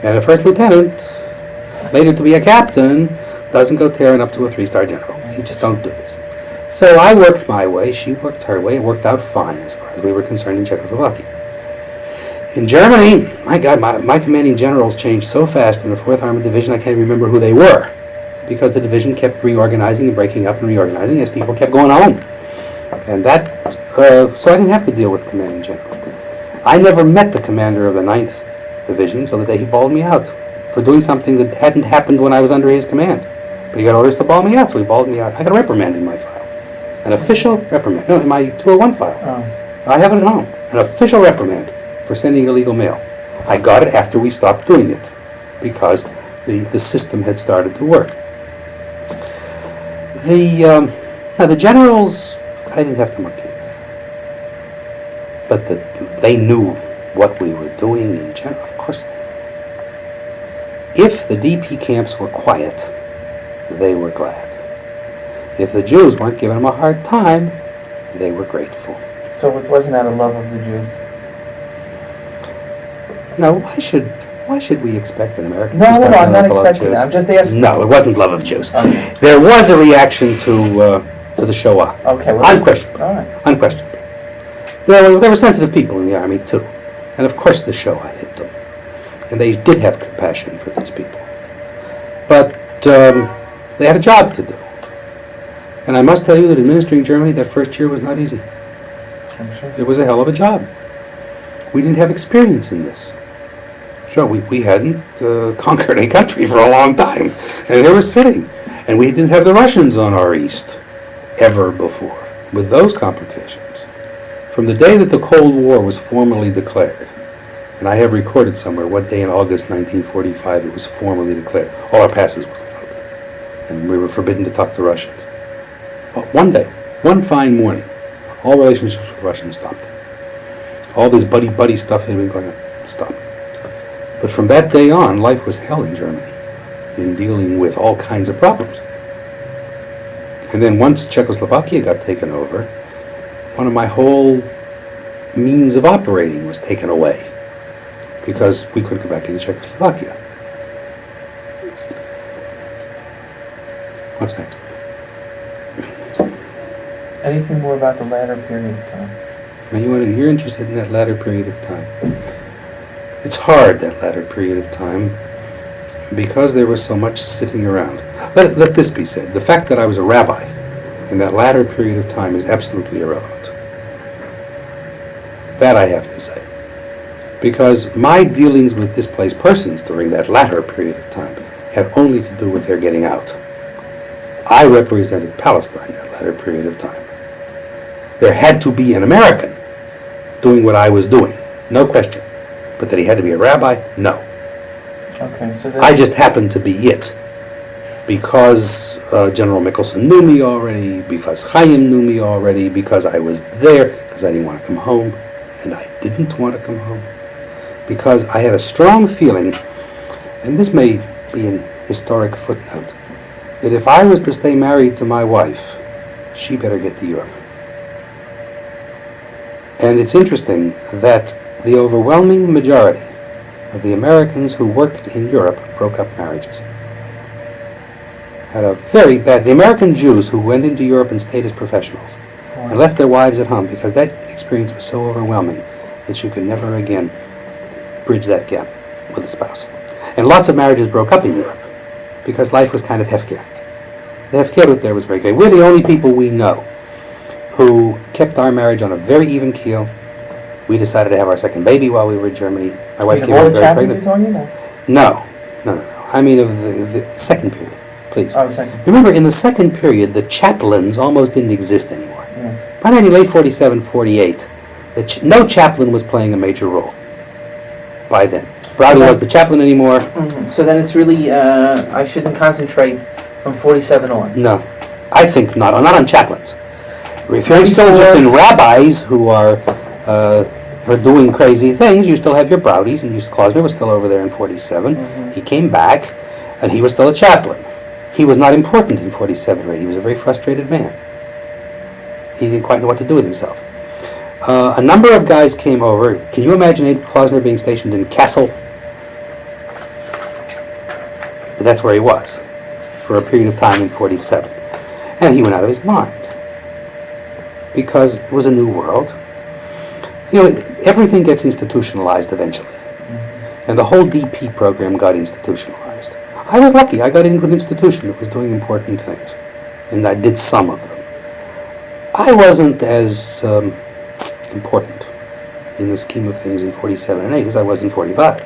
And a first lieutenant, later to be a captain, doesn't go tearing up to a 3-star general. You just don't do this. So I worked my way. She worked her way. It worked out fine as far as we were concerned in Czechoslovakia. In Germany, my God, my commanding generals changed so fast in the 4th Armored Division, I can't remember who they were, because the division kept reorganizing and breaking up and reorganizing as people kept going home. And that, so I didn't have to deal with commanding general. I never met the commander of the 9th Division until the day he bawled me out for doing something that hadn't happened when I was under his command. But he got orders to bawl me out, so he bawled me out. I got a reprimand in my file. An official reprimand. No, in my 201 file. Oh. I have it at home. An official reprimand for sending illegal mail. I got it after we stopped doing it, because the system had started to work. The generals, I didn't have to monkey with. But they knew what we were doing in general. Of course they knew. If the DP camps were quiet, they were glad. If the Jews weren't giving them a hard time, they were grateful. So it wasn't out of love of the Jews? No, why should we expect an American? No, I'm not expecting that. I'm just asking. No, it wasn't love of Jews. Okay. There was a reaction to the Shoah. Okay. Well, unquestionably. All right. Unquestionably. There were sensitive people in the army too, and of course the Shoah hit them, and they did have compassion for these people. But they had a job to do, and I must tell you that administering Germany that first year was not easy. I'm sure. It was a hell of a job. We didn't have experience in this. Sure, we hadn't conquered a country for a long time, and they were sitting. And we didn't have the Russians on our east ever before, with those complications. From the day that the Cold War was formally declared, and I have recorded somewhere what day in August 1945 it was formally declared, all our passes were revoked, and we were forbidden to talk to Russians. But one day, one fine morning, all relationships with Russians stopped. All this buddy-buddy stuff had been going on. Stopped. But from that day on, life was hell in Germany in dealing with all kinds of problems. And then once Czechoslovakia got taken over, one of my whole means of operating was taken away because we couldn't go back into Czechoslovakia. What's next? Anything more about the latter period of time? Now you're interested in that latter period of time. It's hard, that latter period of time, because there was so much sitting around. Let this be said. The fact that I was a rabbi in that latter period of time is absolutely irrelevant. That I have to say. Because my dealings with displaced persons during that latter period of time had only to do with their getting out. I represented Palestine that latter period of time. There had to be an American doing what I was doing, no question. But that he had to be a rabbi, no. Okay, so I just happened to be it. Because General Mickelson knew me already, because Chaim knew me already, because I was there, because I didn't want to come home, and I didn't want to come home. Because I had a strong feeling, and this may be an historic footnote, that if I was to stay married to my wife, she better get to Europe. And it's interesting that the overwhelming majority of the Americans who worked in Europe broke up marriages. Had a very bad... The American Jews who went into Europe and stayed as professionals and left their wives at home because that experience was so overwhelming that you could never again bridge that gap with a spouse. And lots of marriages broke up in Europe because life was kind of hefker. The hefkerut there was very great. We're the only people we know who kept our marriage on a very even keel. We decided to have our second baby while we were in Germany. My wife came out very pregnant. You're talking about? No. I mean of the second period, please. Oh, second. Remember, in the second period, the chaplains almost didn't exist anymore. Yes. By late 47, 48, no chaplain was playing a major role by then. Browdy wasn't the chaplain anymore. Mm-hmm. So then it's really, I shouldn't concentrate from 47 on. No, I think not on chaplains. If you're still interested in rabbis who are doing crazy things, you still have your Browdies, and Klausner was still over there in 47. Mm-hmm. He came back, and he was still a chaplain. He was not important in 47 or 8. He was a very frustrated man. He didn't quite know what to do with himself. A number of guys came over. Can you imagine Abe Klausner being stationed in Kassel? But that's where he was for a period of time in 47. And he went out of his mind because it was a new world. You know, everything gets institutionalized eventually. And the whole DP program got institutionalized. I was lucky. I got into an institution that was doing important things. And I did some of them. I wasn't as important in the scheme of things in 47 and 8 as I was in 45.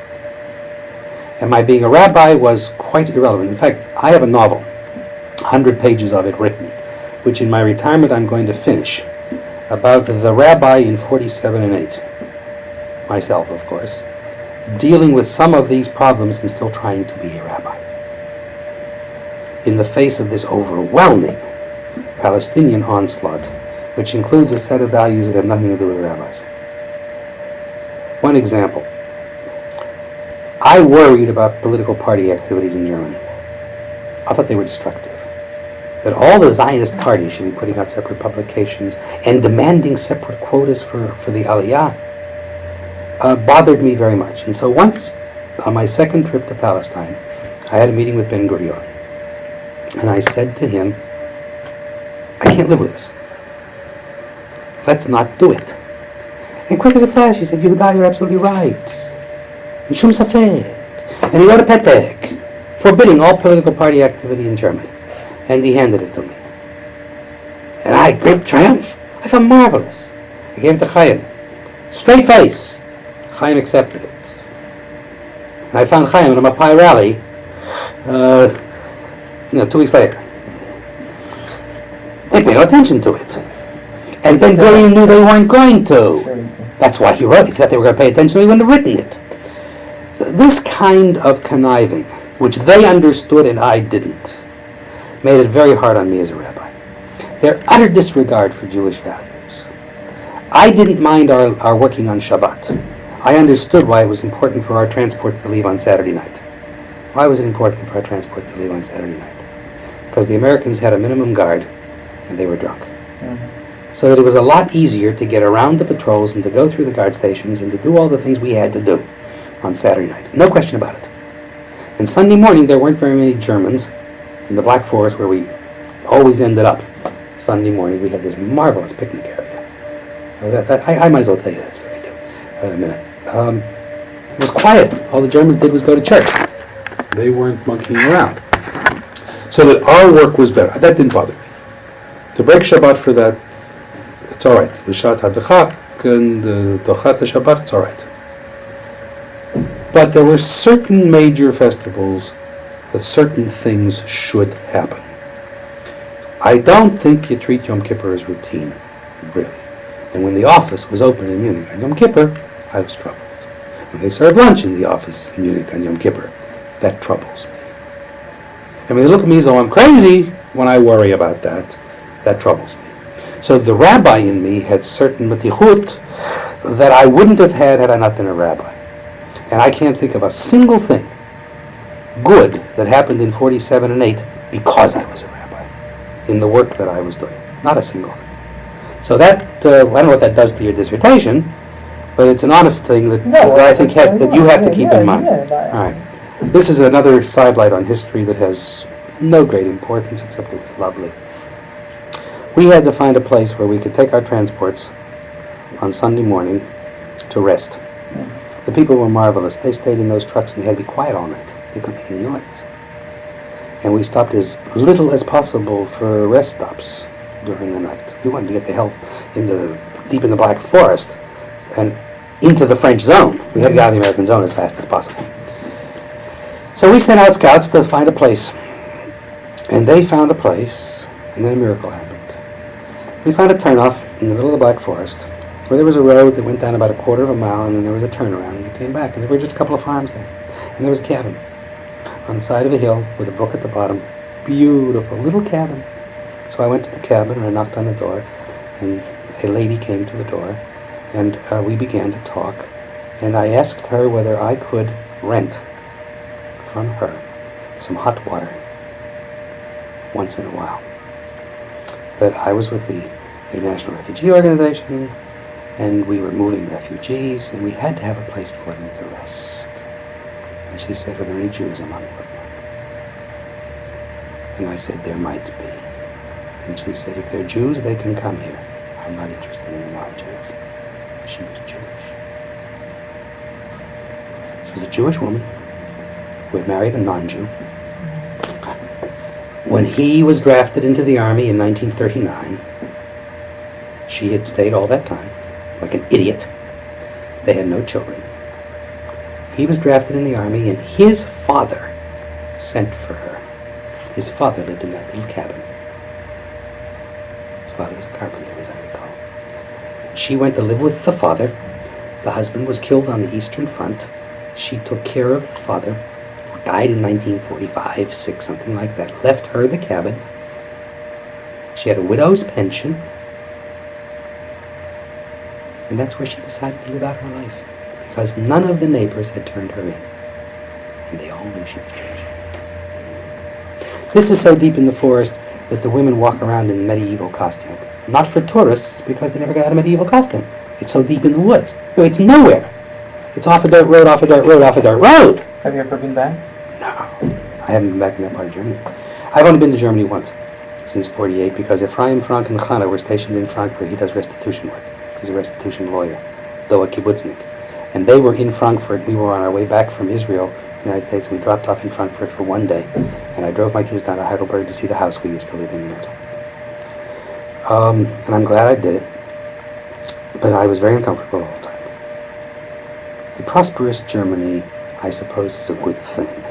And my being a rabbi was quite irrelevant. In fact, I have a novel, 100 pages of it written, which in my retirement I'm going to finish, about the rabbi in 47 and 8. Myself, of course, dealing with some of these problems and still trying to be a rabbi. In the face of this overwhelming Palestinian onslaught, which includes a set of values that have nothing to do with rabbis. One example. I worried about political party activities in Germany. I thought they were destructive. That all the Zionist parties should be putting out separate publications and demanding separate quotas for the Aliyah bothered me very much. And so once, on my second trip to Palestine, I had a meeting with Ben Gurion. And I said to him, I can't live with this. Let's not do it. And quick as a flash, he said, Yehuda, you're absolutely right. And Shum Safek. And he wrote a petek forbidding all political party activity in Germany. And he handed it to me. And I, great triumph. I felt marvelous. I gave it to Chaim. Straight face. Chaim accepted it. And I found Chaim at a Mapai rally 2 weeks later. They paid no attention to it. And Ben Gurion knew they weren't going to. That's why he wrote it. If he thought they were going to pay attention, he wouldn't have written it. So this kind of conniving, which they understood and I didn't, made it very hard on me as a rabbi. Their utter disregard for Jewish values. I didn't mind our working on Shabbat. I understood why it was important for our transports to leave on Saturday night. Why was it important for our transports to leave on Saturday night? Because the Americans had a minimum guard and they were drunk. So that it was a lot easier to get around the patrols and to go through the guard stations and to do all the things we had to do on Saturday night. No question about it. And Sunday morning there weren't very many Germans in the Black Forest where we always ended up. Sunday morning we had this marvelous picnic area. I might as well tell you that story too in a minute. It was quiet. All the Germans did was go to church. They weren't monkeying around. So that our work was better. That didn't bother me. To break Shabbat for that, it's all right. The Shat HaDachak and the Dochat Shabbat, it's all right. But there were certain major festivals that certain things should happen. I don't think you treat Yom Kippur as routine, really. And when the office was open in Munich on Yom Kippur, I was troubled. When they served lunch in the office in Munich on Yom Kippur, that troubles me. And when they look at me as though I'm crazy when I worry about that, that troubles me. So the rabbi in me had certain matichut that I wouldn't have had I not been a rabbi. And I can't think of a single thing good that happened in 47 and 8 because I was a rabbi in the work that I was doing. Not a single thing. So that, I don't know what that does to your dissertation, but it's an honest thing that I think that you have to keep in mind. All right. This is another sidelight on history that has no great importance except it was lovely. We had to find a place where we could take our transports on Sunday morning to rest. The people were marvelous. They stayed in those trucks and they had to be quiet all night. They couldn't make any noise. And we stopped as little as possible for rest stops during the night. We wanted to get the hell deep in the Black Forest and into the French zone. We had to get out of the American zone as fast as possible. So we sent out scouts to find a place. And they found a place, and then a miracle happened. We found a turnoff in the middle of the Black Forest, where there was a road that went down about a quarter of a mile, and then there was a turnaround, and we came back, and there were just a couple of farms there. And there was a cabin on the side of a hill with a brook at the bottom. Beautiful little cabin. So I went to the cabin, and I knocked on the door, and a lady came to the door, and we began to talk, and I asked her whether I could rent from her some hot water once in a while. But I was with the International Refugee Organization, and we were moving refugees, and we had to have a place for them to rest. And she said, "Are there any Jews among them?" And I said, "There might be." And she said, "If they're Jews, they can come here. I'm not interested in the non-Jews." She was Jewish. She was a Jewish woman who had married a non-Jew. When he was drafted into the army in 1939, she had stayed all that time, like an idiot. They had no children. He was drafted in the army, and his father sent for her. His father lived in that little cabin. His father was a carpenter, as I recall. She went to live with the father. The husband was killed on the Eastern Front. She took care of the father, who died in 1945, 6, something like that. Left her the cabin. She had a widow's pension. And that's where she decided to live out her life, because none of the neighbors had turned her in. And they all knew she was Jewish. This is so deep in the forest that the women walk around in medieval costume. Not for tourists, because they never got a medieval costume. It's so deep in the woods. No, it's nowhere. It's off a dirt road, off a dirt road, off a dirt road. Have you ever been back? No. I haven't been back in that part of Germany. I've only been to Germany once, since '48, because Ephraim, Frank, and Chana were stationed in Frankfurt. He does restitution work. He's a restitution lawyer, though a kibbutznik. And they were in Frankfurt. We were on our way back from Israel, United States. We dropped off in Frankfurt for one day, and I drove my kids down to Heidelberg to see the house we used to live in. And I'm glad I did it, but I was very uncomfortable all the time. A prosperous Germany, I suppose, is a good thing.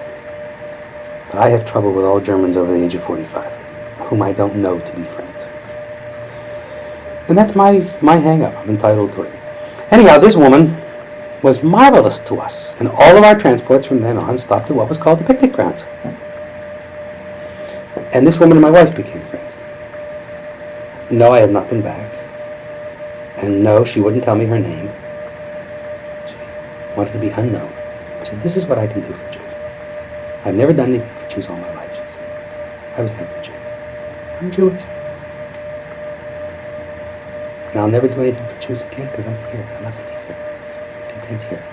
But I have trouble with all Germans over the age of 45, whom I don't know to be friends. And that's my hang-up. I'm entitled to it. Anyhow, this woman was marvelous to us, and all of our transports from then on stopped at what was called the picnic grounds. And this woman and my wife became friends. No, I have not been back. And no, she wouldn't tell me her name. She wanted to be unknown. I said, "This is what I can do for Jews. I've never done anything for Jews all my life," she said. "I was never a Jew. I'm Jewish. And I'll never do anything for Jews again because I'm here. I'm not going to leave here. I'm content here.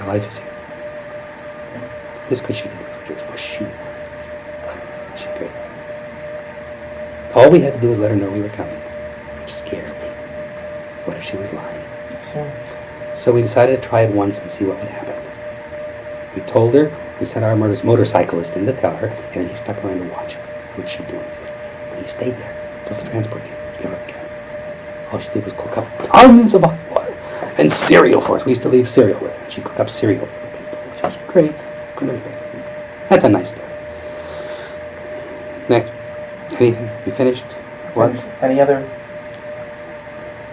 My life is here." This could she could do for Jews. Well, she's great. All we had to do was let her know we were coming, which scared me. What if she was lying? Sure. So we decided to try it once and see what would happen. We told her, we sent our motorcyclist in to tell her, and then he stuck around to watch. Would she do anything? But he stayed there until the transport came. All she did was cook up tons of hot water and cereal for us. We used to leave cereal with her. She'd cook up cereal for people. She was great. Couldn't have been better. That's a nice story. Next. Anything? You finished? What? Any other?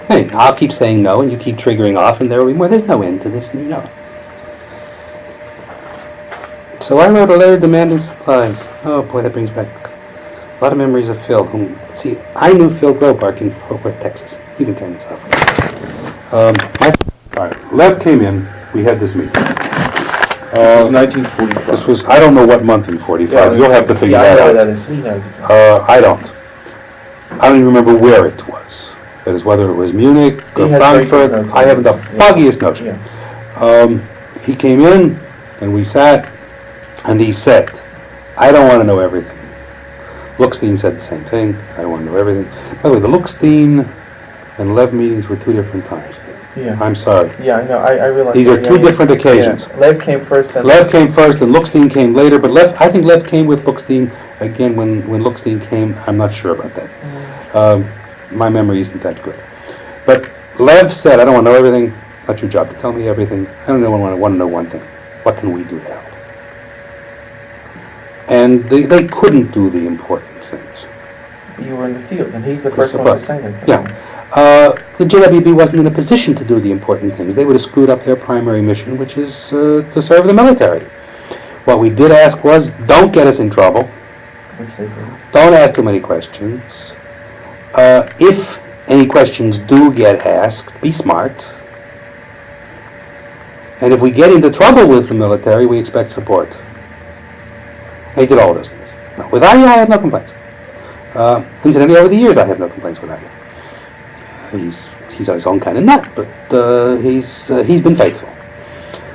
Hey, I'll keep saying no, and you keep triggering off, and there will be more. There's no end to this, and you know it. So I wrote a letter demanding supplies. Oh boy, that brings back a lot of memories of Phil. See, I knew Phil Grobark in Fort Worth, Texas. You can turn this off. All right, Lev came in. We had this meeting. This is 1945. This was, I don't know what month in 45. You'll have to figure that out. I don't. I don't even remember where it was. That is, whether it was Munich or Frankfurt. I haven't the foggiest notion. Yeah. He came in, and we sat, and he said, "I don't want to know everything." Luckstein said the same thing. "I don't want to know everything." By the way, the Luckstein and Lev meetings were 2 different times. Yeah. I'm sorry. Yeah, I know. I realize. These are 2 different occasions. Yeah. Lev came first. Lev came first, and Luckstein came later. But I think Lev came with Luckstein again when Luckstein came. I'm not sure about that. My memory isn't that good. But Lev said, "I don't want to know everything. Not your job to tell me everything. I don't want to know one thing. What can we do to help?" And they couldn't do the important things. You were in the field, and he's the Yes, first I one to was. say that. Yeah. The JWB wasn't in a position to do the important things. They would have screwed up their primary mission, which is to serve the military. What we did ask was, don't get us in trouble. Which they did. Don't ask too many questions. If any questions do get asked, be smart. And if we get into trouble with the military, we expect support. And he did all of those things. Now, with Arya, I have no complaints. Incidentally, over the years, I have no complaints with Arya. He's his own kind of nut, but he's been faithful.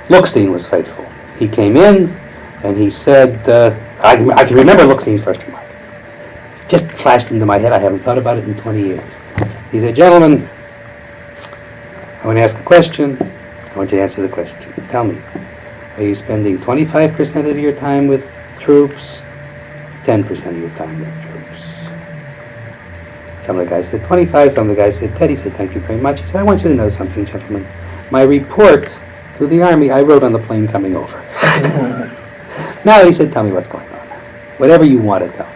Lookstein was faithful. He came in and he said, I can remember Lookstein's first remark. Just flashed into my head. I haven't thought about it in 20 years. He said, gentlemen, I want to ask a question. I want you to answer the question. Tell me, are you spending 25% of your time with troops, 10% of your time with troops? Some of the guys said 25, some of the guys said 10. He said, thank you very much. He said, I want you to know something, gentlemen. My report to the Army, I wrote on the plane coming over. Now, he said, tell me what's going on. Whatever you want to tell me.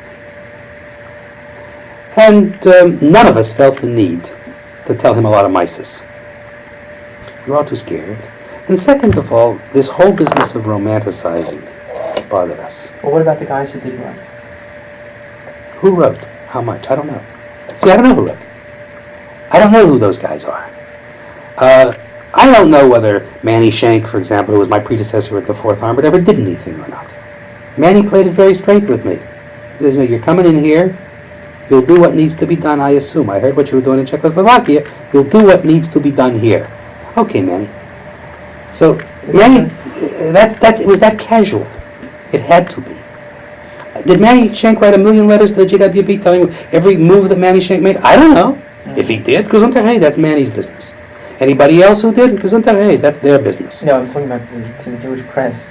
And none of us felt the need to tell him a lot of mices. We were all too scared. And second of all, this whole business of romanticizing bothered us. Well, what about the guys who did write? Who wrote? How much? I don't know. See, I don't know who wrote. I don't know who those guys are. I don't know whether Manny Shank, for example, who was my predecessor at the 4th Armored, ever did anything or not. Manny played it very straight with me. He says, you're coming in here, you'll do what needs to be done, I assume. I heard what you were doing in Czechoslovakia. You'll do what needs to be done here. Okay, Manny. So, Manny, it was that casual. It had to be. Did Manny Shank write 1,000,000 letters to the JWB telling every move that Manny Shank made? I don't know. If he did, Gesundheit, hey, that's Manny's business. Anybody else who did, Gesundheit, hey, that's their business. No, I'm talking about to the Jewish press.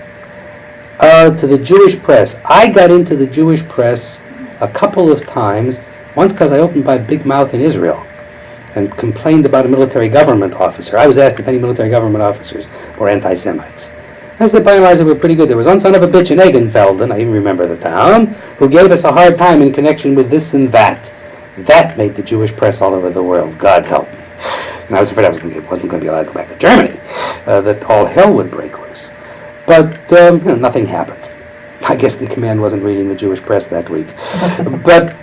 To the Jewish press. I got into the Jewish press a couple of times, once because I opened my big mouth in Israel and complained about a military government officer. I was asked if any military government officers were anti-Semites. I said, by and large, they were pretty good. There was one son of a bitch in Egenfelden, I even remember the town, who gave us a hard time in connection with this and that. That made the Jewish press all over the world. God help me. And I was afraid I wasn't going to be allowed to go back to Germany, that all hell would break loose. But nothing happened. I guess the command wasn't reading the Jewish press that week. But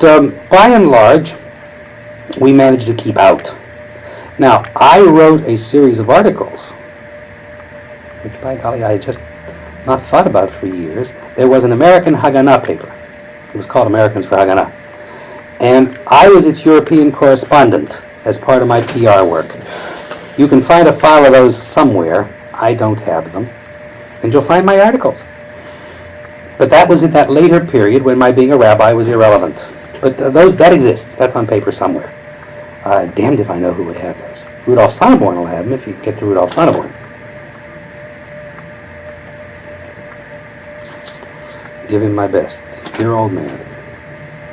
by and large, we managed to keep out. Now, I wrote a series of articles, which by golly I had just not thought about for years. There was an American Haganah paper. It was called Americans for Haganah. And I was its European correspondent as part of my PR work. You can find a file of those somewhere. I don't have them. And you'll find my articles. But that was at that later period when my being a rabbi was irrelevant. But that exists. That's on paper somewhere. Damned if I know who would have those. Rudolf Sonneborn will have them if you can get to Rudolf Sonneborn. Give him my best. Dear old man.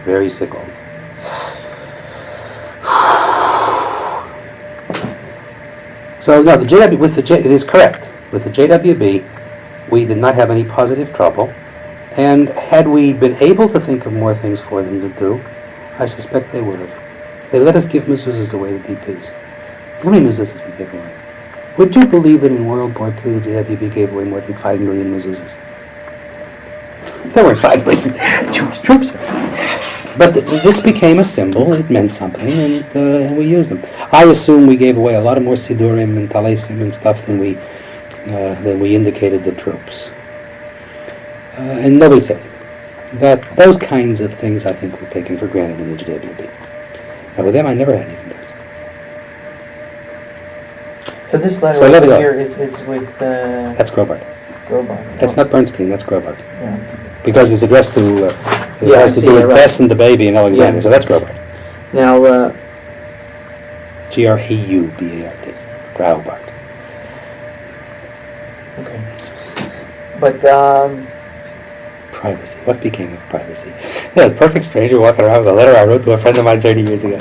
Very sick old man. So no, it is correct. With the JWB, we did not have any positive trouble, and had we been able to think of more things for them to do, I suspect they would have. They let us give mezuzahs away to DPs. How many mezuzahs we gave away? Would you believe that in World War II the JWB gave away more than 5 million mezuzahs? There were 5 million Jewish troops. But this became a symbol. It meant something, and we used them. I assume we gave away a lot of more sidurim and talesim and stuff than we indicated the troops. And nobody said it. But those kinds of things, I think, were taken for granted in the JWB. Now, with them, I never had anything to do. So this letter So let it over go. here is with That's Grobman. Grobman. That's not Bernstein, that's Grobman. Yeah. Because it's addressed to, it Yeah, has I to see, do with yeah, right. Bess and the baby and Alexander, Yeah. so that's Grobman. Now, Graubart. Graubart. okay. But, Privacy. What became of privacy? Yeah, a perfect stranger walking around with a letter I wrote to a friend of mine 30 years ago.